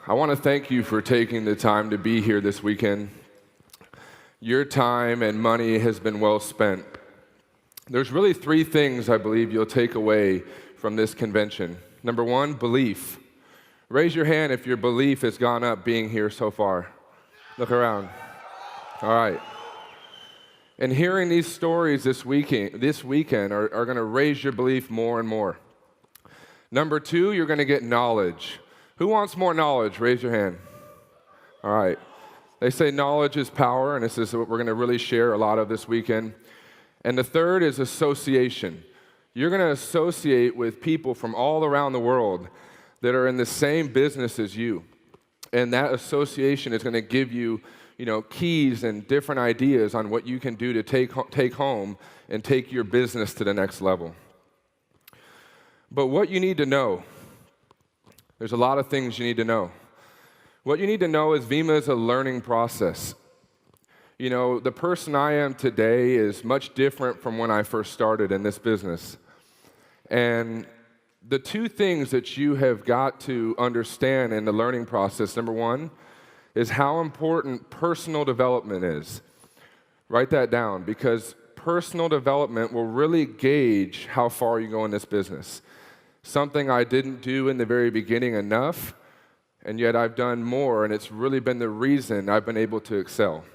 I want to thank you for taking the time to be here this weekend. Your time and money has been well spent. There's really three things I believe you'll take away from this convention. Number one, belief. Raise your hand if your belief has gone up being here so far. Look around. All right. And hearing these stories this weekend are going to raise your belief more and more. Number two, you're going to get knowledge. Who wants more knowledge? Raise your hand. All right. They say knowledge is power, and this is what we're going to really share a lot of this weekend. And the third is association. You're going to associate with people from all around the world that are in the same business as you. And that association is going to give you, keys and different ideas on what you can do to take home and take your business to the next level. But what you need to know, there's a lot of things you need to know. What you need to know is Vemma is a learning process. The person I am today is much different from when I first started in this business. And the two things that you have got to understand in the learning process, number one, is how important personal development is. Write that down, because personal development will really gauge how far you go in this business. Something I didn't do in the very beginning enough, and yet I've done more, and it's really been the reason I've been able to excel.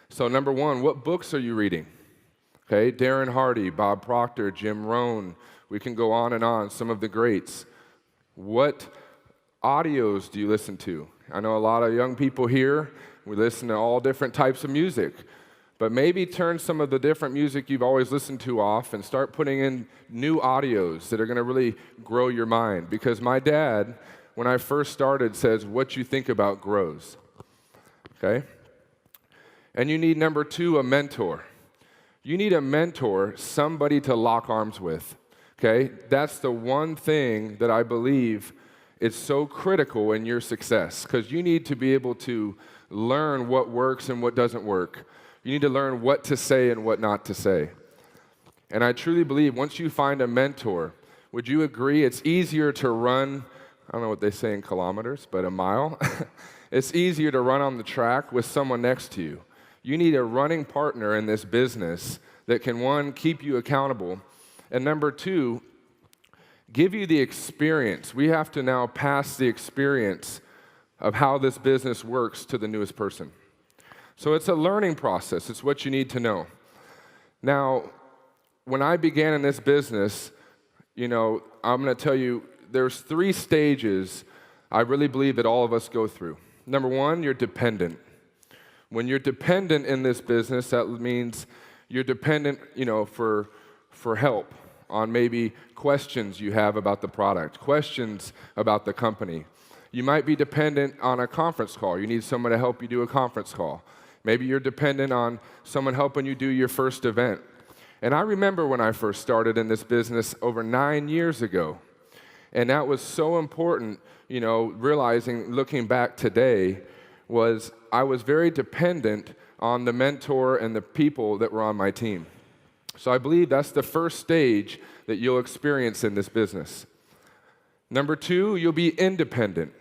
So number one, what books are you reading? Okay, Darren Hardy, Bob Proctor, Jim Rohn. We can go on and on, some of the greats. What audios do you listen to? I know a lot of young people here, we listen to all different types of music. But maybe turn some of the different music you've always listened to off and start putting in new audios that are going to really grow your mind. Because my dad, when I first started, says, what you think about grows. Okay? And you need, number two, a mentor. You need a mentor, somebody to lock arms with. Okay? That's the one thing that I believe is so critical in your success, because you need to be able to learn what works and what doesn't work. You need to learn what to say and what not to say. And I truly believe once you find a mentor, would you agree it's easier to run, I don't know what they say in kilometers, but a mile? It's easier to run on the track with someone next to you. You need a running partner in this business that can, one, keep you accountable, and number two, give you the experience. We have to now pass the experience of how this business works to the newest person. So it's a learning process. It's what you need to know. Now, when I began in this business, I'm going to tell you, there's three stages I really believe that all of us go through. Number one, you're dependent. When you're dependent in this business, that means you're dependent, for help on maybe questions you have about the product, questions about the company. You might be dependent on a conference call. You need someone to help you do a conference call. Maybe you're dependent on someone helping you do your first event. And I remember when I first started in this business over 9 years ago. And that was so important, realizing, looking back today, was I was very dependent on the mentor and the people that were on my team. So I believe that's the first stage that you'll experience in this business. Number two, you'll be independent.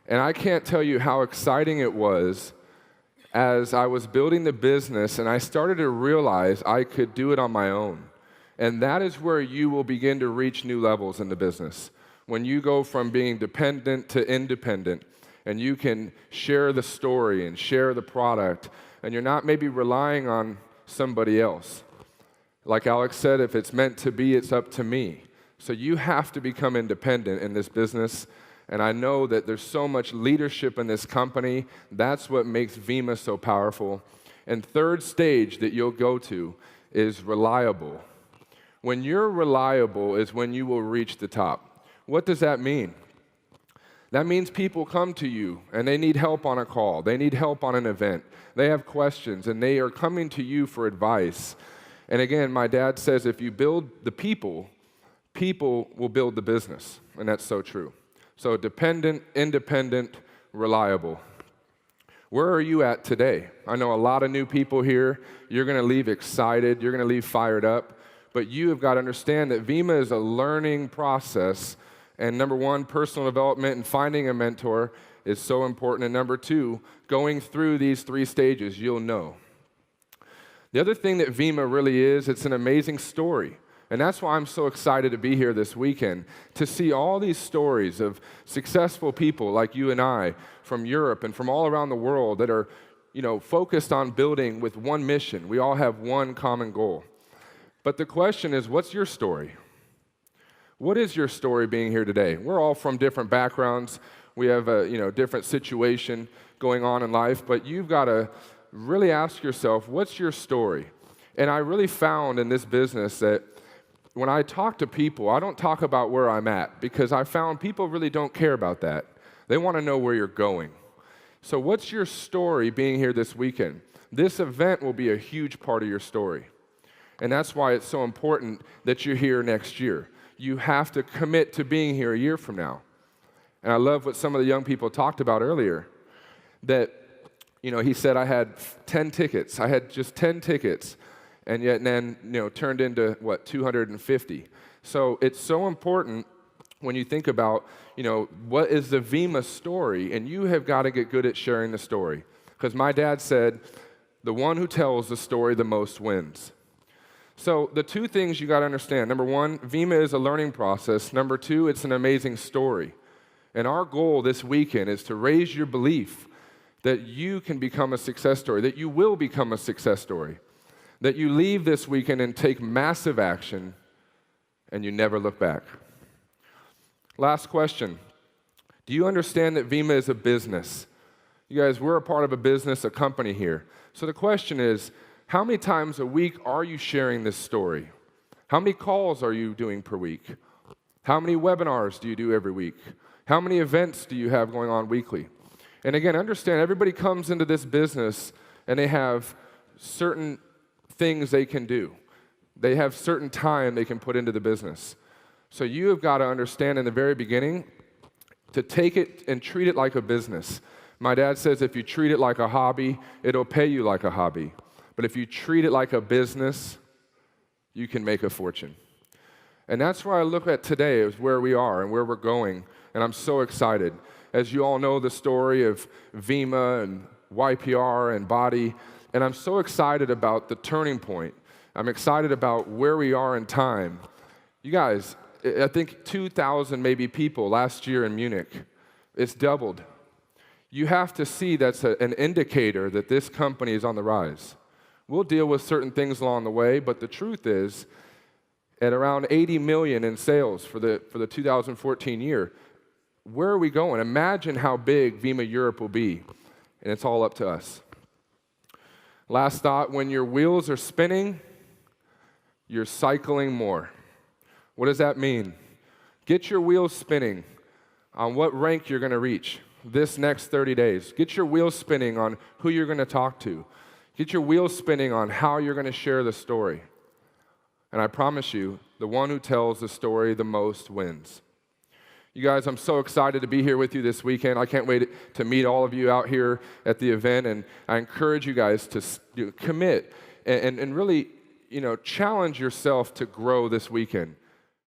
And I can't tell you how exciting it was as I was building the business and I started to realize I could do it on my own. And that is where you will begin to reach new levels in the business. When you go from being dependent to independent, and you can share the story and share the product, and you're not maybe relying on somebody else. Like Alex said, if it's meant to be, it's up to me. So you have to become independent in this business. And I know that there's so much leadership in this company. That's what makes Vemma so powerful. And third stage that you'll go to is reliable. When you're reliable is when you will reach the top. What does that mean? That means people come to you and they need help on a call. They need help on an event. They have questions and they are coming to you for advice. And again, my dad says if you build the people, people will build the business. And that's so true. So dependent, independent, reliable. Where are you at today? I know a lot of new people here. You're going to leave excited. You're going to leave fired up. But you have got to understand that Vemma is a learning process, And number one, personal development and finding a mentor is so important. And number two, going through these 3 stages, you'll know. The other thing that Vemma really is, it's an amazing story. And that's why I'm so excited to be here this weekend, to see all these stories of successful people like you and I from Europe and from all around the world that are, focused on building with one mission. We all have one common goal. But the question is, what's your story? What is your story being here today? We're all from different backgrounds. We have a different situation going on in life, but you've got to really ask yourself, what's your story? And I really found in this business that when I talk to people, I don't talk about where I'm at, because I found people really don't care about that. They want to know where you're going. So what's your story being here this weekend? This event will be a huge part of your story. And that's why it's so important that you're here next year. You have to commit to being here a year from now. And I love what some of the young people talked about earlier, that, he said, I had 10 tickets. I had just 10 tickets. And yet then, turned into, 250. So it's so important when you think about, what is the Vemma story, and you have got to get good at sharing the story. Because my dad said, the one who tells the story the most wins. So the 2 things you got to understand. Number 1, Vemma is a learning process. Number 2, it's an amazing story. And our goal this weekend is to raise your belief that you can become a success story, that you will become a success story. That you leave this weekend and take massive action, and you never look back. Last question. Do you understand that Vemma is a business? You guys, we're a part of a business, a company here. So the question is, how many times a week are you sharing this story? How many calls are you doing per week? How many webinars do you do every week? How many events do you have going on weekly? And again, understand, everybody comes into this business and they have certain things they can do. They have certain time they can put into the business. So you have got to understand in the very beginning to take it and treat it like a business. My dad says if you treat it like a hobby, it'll pay you like a hobby. But if you treat it like a business, you can make a fortune. And that's where I look at today, is where we are and where we're going. And I'm so excited. As you all know the story of Vemma and YPR and Body, and I'm so excited about the turning point. I'm excited about where we are in time. You guys, I think 2,000 maybe people last year in Munich. It's doubled. You have to see that's an indicator that this company is on the rise. We'll deal with certain things along the way, but the truth is, at around 80 million in sales for the 2014 year, where are we going? Imagine how big Vemma Europe will be, and it's all up to us. Last thought, when your wheels are spinning, you're cycling more. What does that mean? Get your wheels spinning on what rank you're going to reach this next 30 days. Get your wheels spinning on who you're going to talk to. Get your wheels spinning on how you're going to share the story. And I promise you, the one who tells the story the most wins. You guys, I'm so excited to be here with you this weekend. I can't wait to meet all of you out here at the event, and I encourage you guys to commit and really, challenge yourself to grow this weekend.